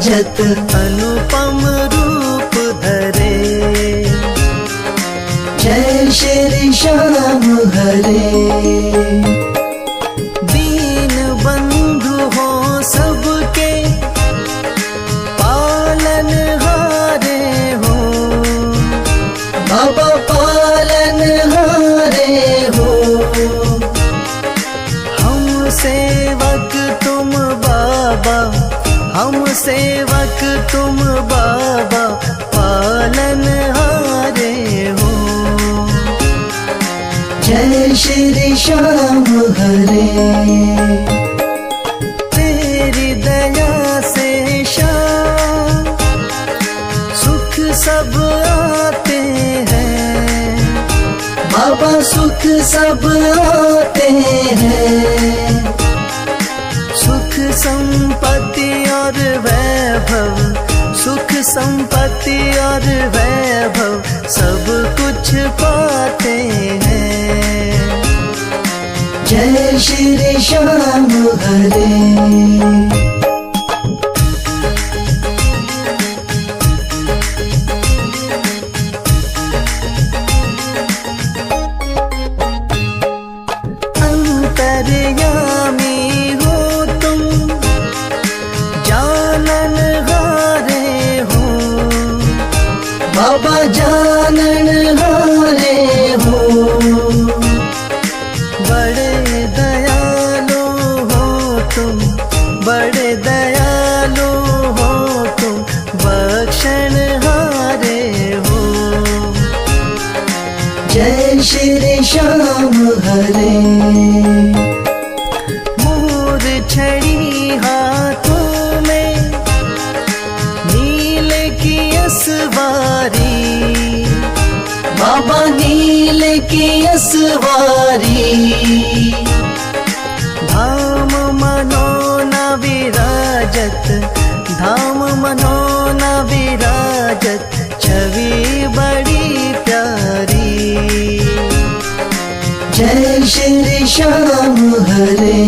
विराजत अनुपम रूप धरे। जय श्री श्याम हरे। दीन बंधु हो सबके पालन हारे हो, बाबा पालन हारे हो। हम सेवक तुम बाबा, हम सेवक तुम बाबा पालन हारे हो। जय श्री श्याम हरे। तेरी दया से श्याम सुख सब आते हैं, बाबा सुख सब आते हैं। सुख संपत्ति और वैभव, सुख संपत्ति और वैभव सब कुछ पाते हैं। जय श्री श्याम हरे। अंतर्यामी हो तुम, जानन हारे हो, बाबा जानन हारे हो। बड़े दयालु हो तुम, बड़े दयालु हो तुम, बख्शन हारे हो। जय श्री श्याम हरे। मोर छड़ी हाथों में, नील की असवारी, बाबा नील की असवारी। धाम मनोना विराजत, धाम मनोना विराजत, छवि बड़ी प्यारी। जय श्री श्याम हरे।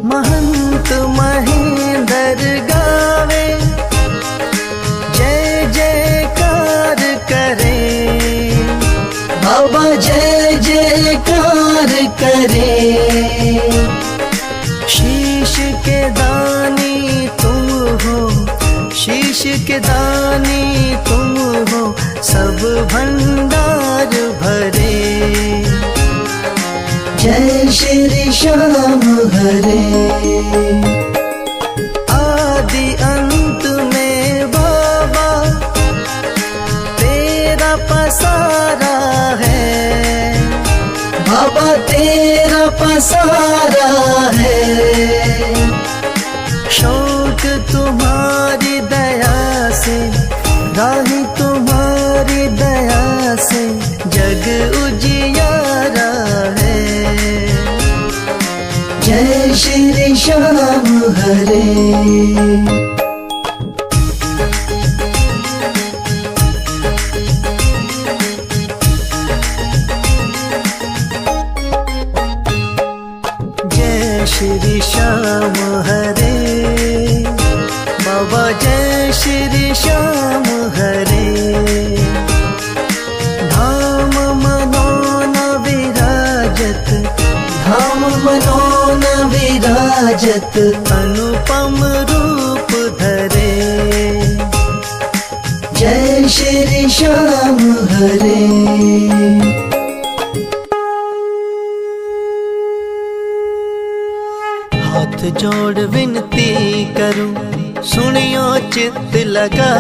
महंत महेंद्र गावे, जय जयकार करे, बाबा जय जयकार करे। शीश के दानी तुम हो, शीश के दानी तुम हो, सब भंडार भरे। जय श्री श्याम हरे। आदि अंत में बाबा तेरा पसारा है, बाबा तेरा पसारा है। शौक तुम्हारी दया से, राही तुम्हारी दया से जग उजियारा है। जय श्री श्याम हरे। जय श्री श्याम हरे, बाबा जय श्री श्याम हरे। धाम मनोना विराजत, धाम मनोना विराजत, अनुपम रूप धरे। जय श्री श्याम हरे। हाथ जोड़ विनती करूं, सुनियो चित्त लगा,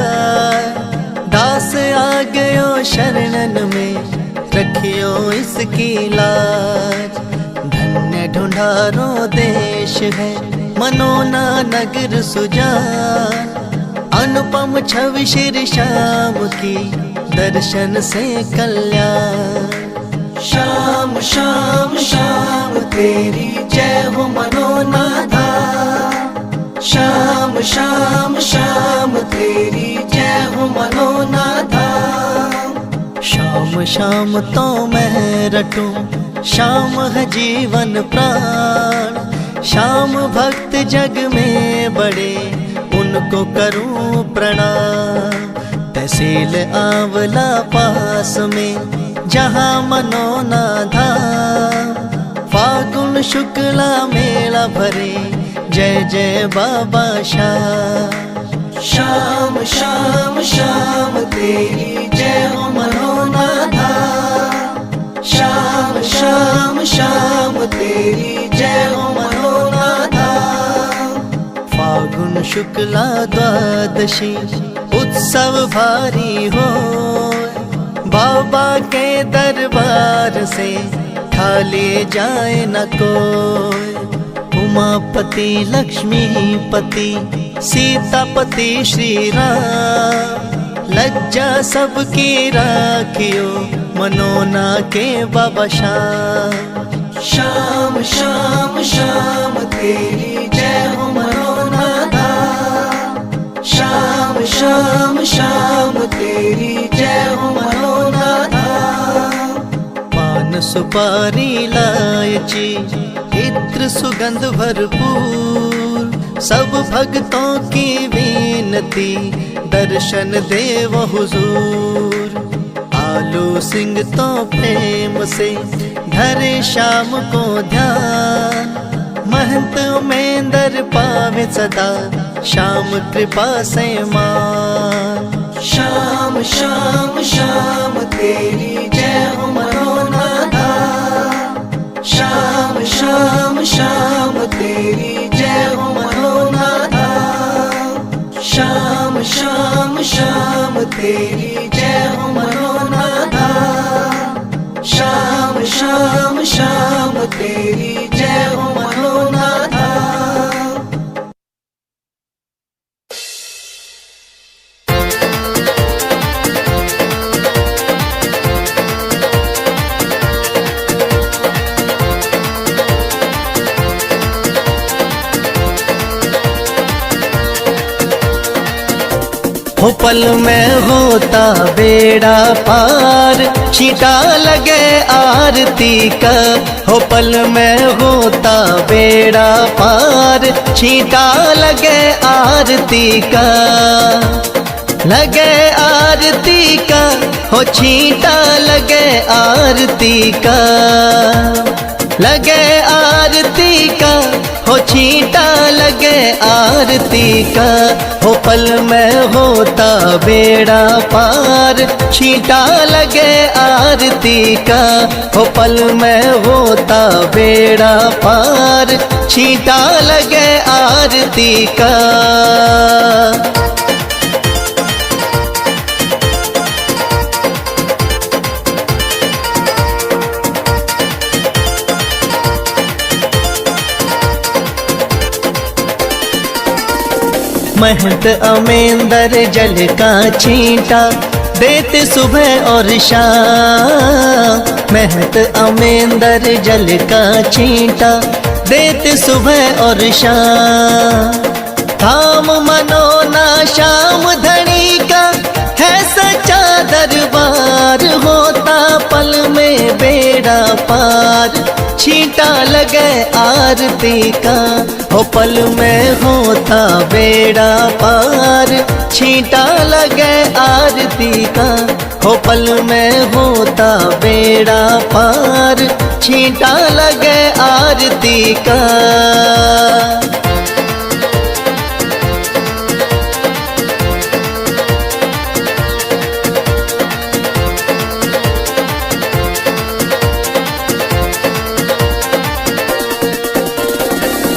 दास आ गयो शरणन में, रखियो इसकी लाज। धन्य ढूंढारो देश है, मनोना नगर सुजान, अनुपम छवि श्री श्याम की, दर्शन से कल्याण। श्याम श्याम श्याम तेरी जय हो मनोनाथा, श्याम श्याम श्याम तेरी जय हो मनोनाथा। शाम शाम तो मैं रटूं, शाम है जीवन प्राण। शाम भक्त जग में बड़े, उनको करूं प्रणाम। तहसील आंवला पास में, जहाँ मनोना धाम। फागुन शुक्ला मेला भरे, जय जय बाबा श्याम। शाम शाम शाम तेरी जय हो मनोना धाम। शाम शाम शाम तेरी जय हो मनोना धाम। फागुन शुक्ला द्वादशी उत्सव भारी हो, बाबा के दरबार से खाली जाए न कोई। उमापति लक्ष्मीपति सीतापति श्री राम, लज्जा सबकी राखियो मनोना के बाबा श्याम। शाम शाम शाम तेरी जय हो मनोना धाम। शाम शाम शाम तेरी जय हो मनोना धाम। पान सुपारी इलायची इत्र सुगंध भरपूर, सब भक्तों की विनती दर्शन देव हुजूर। आलू सिंह तो प्रेम से धरे शाम को ध्यान, महंत उमेंदर पावे सदा श्याम कृपा से मान। शाम शाम शाम तेरी जय हो मनोना धाम। शाम शाम शाम तेरी जय हो मनोना धाम। शाम शाम शाम तेरी जय हो मनोना धाम। शाम शाम शाम तेरी जय हो मनोना धाम। हो पल में होता बेड़ा पार, छींटा लगे आरती का। हो पल में होता बेड़ा पार, छींटा लगे आरती का। लगे आरती का, हो छींटा लगे आरती का। लगे आरती का, हो छींटा लगे आरती का। हो पल में होता बेड़ा पार, छींटा लगे आरती का। हो पल में होता बेड़ा पार, छींटा लगे आरती का। महंत अमेंदर जल का छींटा देते सुबह और शाम। महंत अमेंदर जल का छींटा देते सुबह और शाम। धाम मनोना श्याम धनी का है सच्चा दरबार, होता पल में बेड़ा पार, छींटा लगे आरती का। हो पल में होता बेड़ा पार, छींटा लगे आरती का। हो पल में होता बेड़ा पार, छींटा लगे आरती का।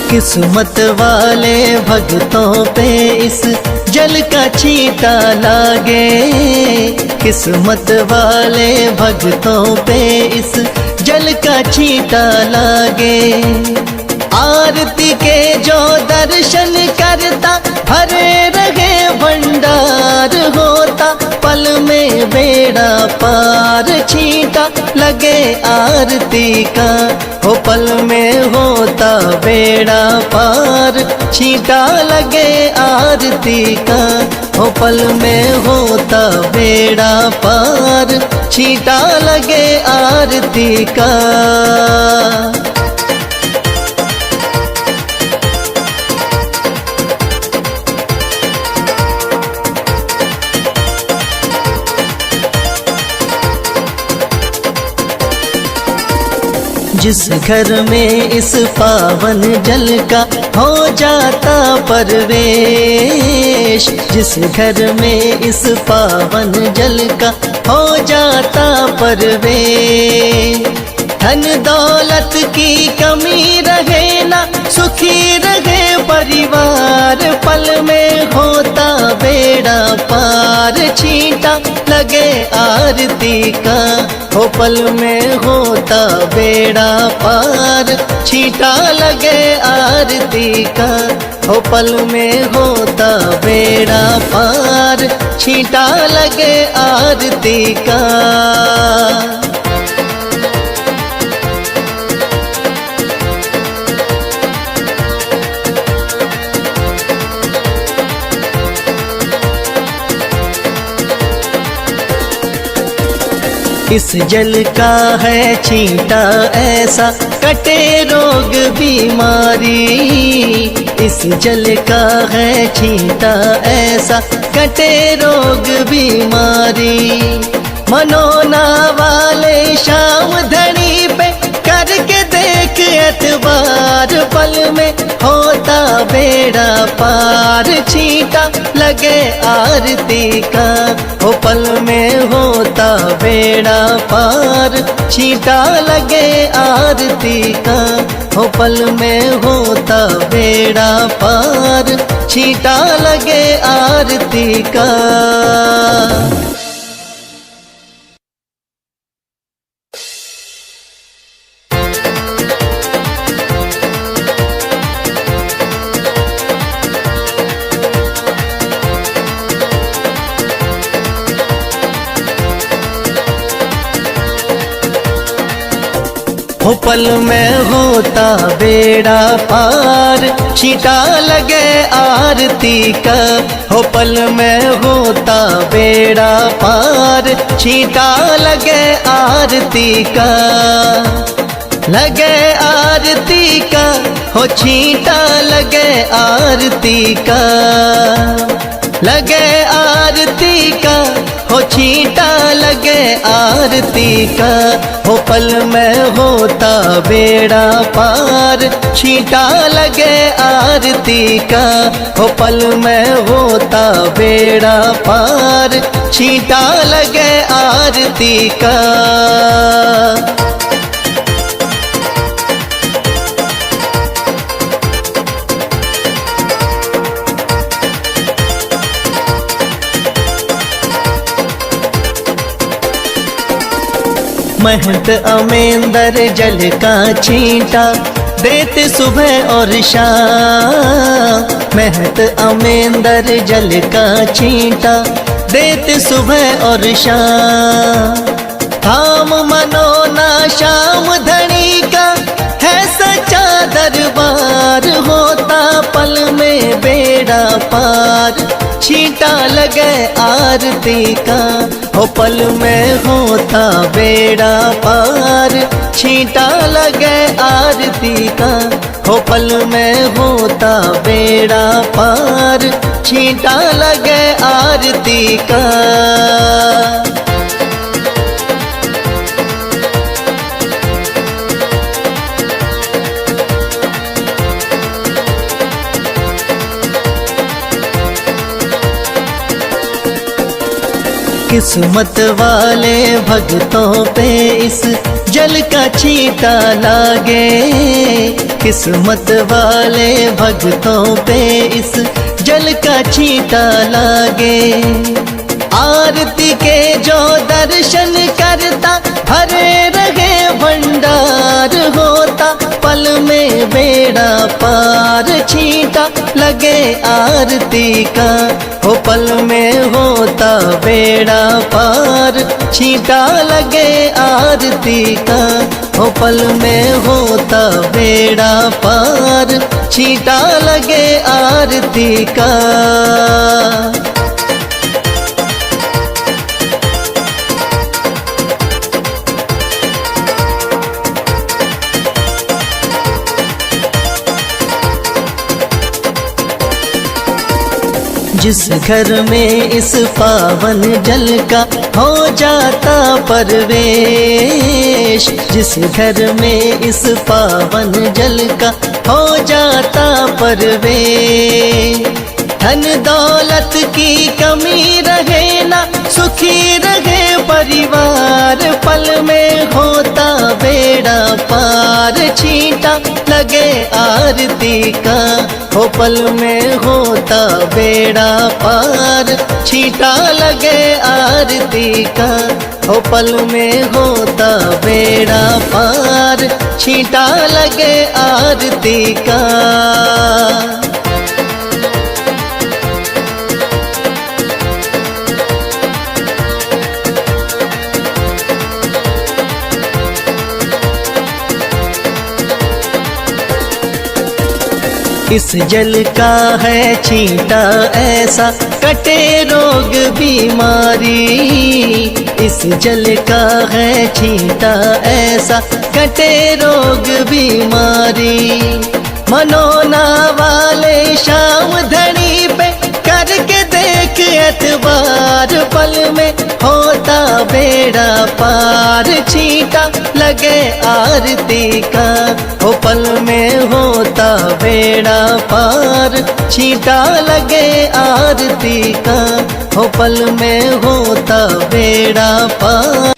किस्मत वाले भक्तों पे इस जल का छींटा लागे। किस्मत वाले भक्तों पे इस जल का छींटा लागे। आरती के जो दर्शन करता भरे रहे भंडार, होता पल में बेड़ा पार, छींटा लगे आरती का, हो पल में होता बेड़ा पार। छींटा लगे आरती का, हो पल में होता बेड़ा पार। छींटा लगे आरती का। जिस घर में इस पावन जल का हो जाता परवेश, जिस घर में इस पावन जल का हो जाता परवेश। धन दौलत की कमी रहे ना, सुखी रहे परिवार। पल में होता बेड़ा पार। छींटा लगे आरती का, हो पल में होता बेड़ा पार। छींटा लगे आरती का, हो पल में होता बेड़ा पार। छींटा लगे आरती का। इस जल का है छींटा ऐसा, कटे रोग बीमारी। इस जल का है छींटा ऐसा, कटे रोग बीमारी। मनोना वाले शाम धनी पे करके देख एतबार। पल में होता बेड़ा पार। छींटा लगे आरती का, हो पल में होता बेड़ा पार। छींटा लगे आरती का, हो पल में होता बेड़ा पार। छींटा लगे आरती का। हो पल में होता बेड़ा पार। छींटा लगे आरती का, हो पल में होता बेड़ा पार। छींटा लगे आरती का। लगे आरती का, हो छींटा लगे आरती का। लगे आरती का, हो छींटा लगे आरती का। हो पल में होता बेड़ा पार। छींटा लगे आरती का, हो पल में होता बेड़ा पार। छींटा लगे आरती का। महंत अमेंदर जल का छींटा देते सुबह और शाम। महंत अमेंदर जल का छींटा देते सुबह और शाम। थाम मनोना शाम धनी का है सच्चा दरबार। होता पल में बेड़ा पार। छींटा लगे आरती का, हो पल में होता बेड़ा पार। छींटा लगे आरती का, हो पल में होता बेड़ा पार। छींटा लगे आरती का। किस्मत वाले भक्तों पे इस जल का छींटा लागे। किस्मत वाले भक्तों पे इस जल का छींटा लागे। आरती के जो दर्शन करता भरे रहे भंडार। होता पल में बेड़ा पार, छींटा लगे आरती का। हो पल में होता बेड़ा पार, छींटा लगे आरती का। हो पल में होता बेड़ा पार, छींटा लगे आरती का। जिस घर में इस पावन जल का हो जाता परवेश, जिस घर में इस पावन जल का हो जाता परवेश। धन दौलत की कमी रहे ना, सुखी रहे परिवार, पल में होता बेड़ा पार, छींटा लगे आरती का। हो पल में होता बेड़ा पार, छींटा लगे आरती का। हो पल में होता बेड़ा पार, छींटा लगे आरती का। इस जल का है छींटा ऐसा, कटे रोग बीमारी। इस जल का है छींटा ऐसा, कटे रोग बीमारी। मनोना वाले शाम धनी पे करके देख एतबार, पल में होता बेड़ा पार, छींटा लगे आरती का। हो पल में होता बेड़ा पार, छींटा लगे आरती का। हो पल में होता बेड़ा पार।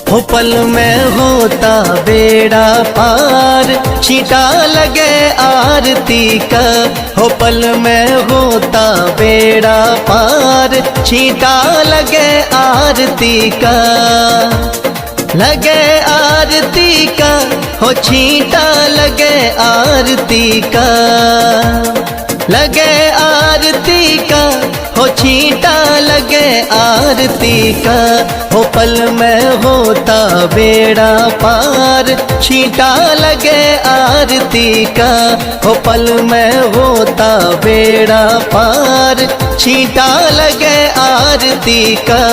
हो पल में होता बेड़ा पार, छींटा लगे आरती का। हो पल में होता बेड़ा पार, छींटा लगे आरती का। लगे आरती का, हो छींटा लगे आरती का। लगे आरती का, हो छींटा लगे आरती का। हो पल में होता बेड़ा पार, छींटा लगे आरती का। हो पल में होता बेड़ा पार, छींटा लगे आरती का।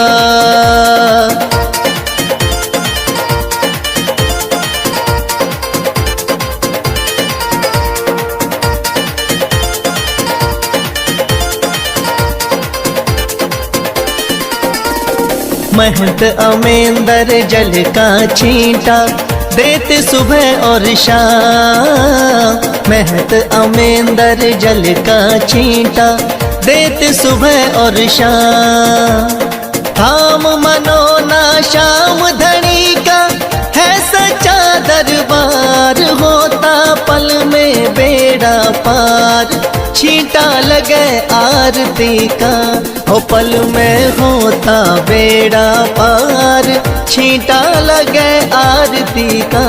महंत अमेंदर जल का छींटा देते सुबह और शाम। महंत अमेंदर जल का छींटा देते सुबह और शाम। धाम मनोना श्याम धनी का है सच्चा दरबार, होता पल में बेड़ा पार, छींटा लगे आरती का। हो पल में होता बेड़ा पार, छींटा लगे आरती का।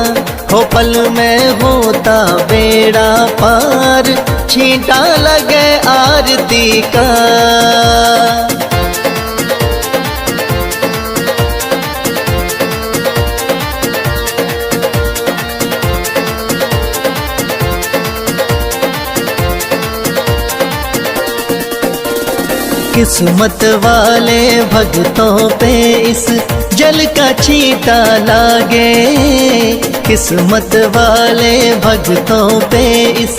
हो पल में होता बेड़ा पार, छींटा लगे आरती का। किस्मत वाले भक्तों पे इस जल का छींटा लागे। किस्मत वाले भक्तों पे इस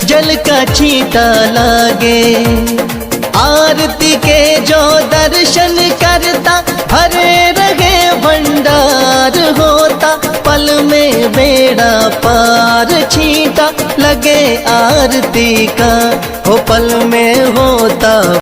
जल का छींटा लागे। आरती के जो दर्शन करता भरे रहे भंडार, होता पल में बेड़ा पार, छींटा लगे आरती का। हो पल में होता